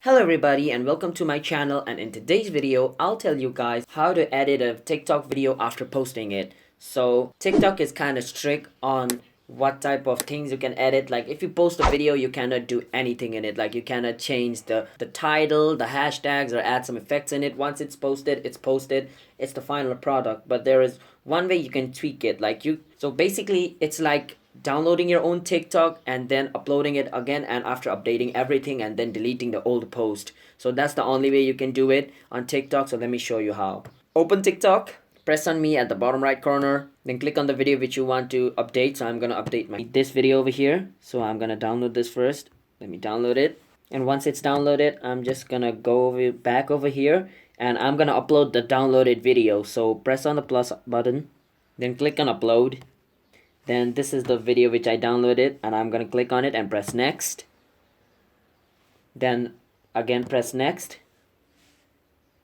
Hello everybody and welcome to my channel, and in today's video I'll tell you guys how to edit a TikTok video after posting it. So TikTok is kind of strict on what type of things you can edit. Like if you post a video, you cannot do anything in it. Like you cannot change the title, the hashtags, or add some effects in it. Once it's posted, it's posted. It's the final product. But there is one way you can tweak it. So basically it's like downloading your own TikTok and then uploading it again, and after updating everything and then deleting the old post. So that's the only way you can do it on TikTok. So let me show you how. Open TikTok, press on me at the bottom right corner, then click on the video which you want to update. So I'm gonna update this video over here. So I'm gonna download this first. Let me download it. And once it's downloaded, I'm just gonna go back over here and I'm gonna upload the downloaded video. So press on the plus button, then click on upload. Then this is the video which I downloaded, and I'm gonna click on it and press next. Then again press next.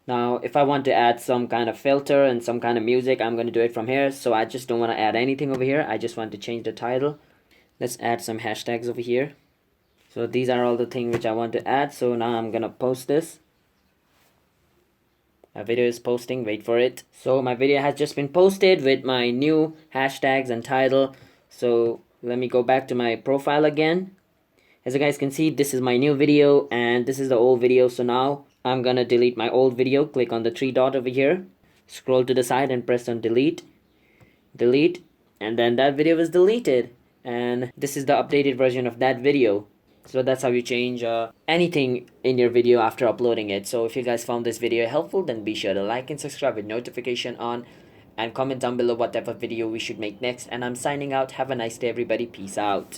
Now if I want to add some kind of filter and some kind of music, I'm gonna do it from here. So I just don't want to add anything over here. I just want to change the title. Let's add some hashtags over here. So these are all the things which I want to add. So now I'm gonna post this. My video is posting, wait for it. So my video has just been posted with my new hashtags and title. So let me go back to my profile again. As you guys can see, this is my new video and this is the old video. So now I'm gonna delete my old video. Click on the three dot over here, scroll to the side and press on delete. Delete, and then that video is deleted. And this is the updated version of that video. So that's how you change anything in your video after uploading it. So if you guys found this video helpful, then be sure to like and subscribe with notification on, and comment down below what type of video we should make next. And I'm signing out. Have a nice day everybody. Peace out.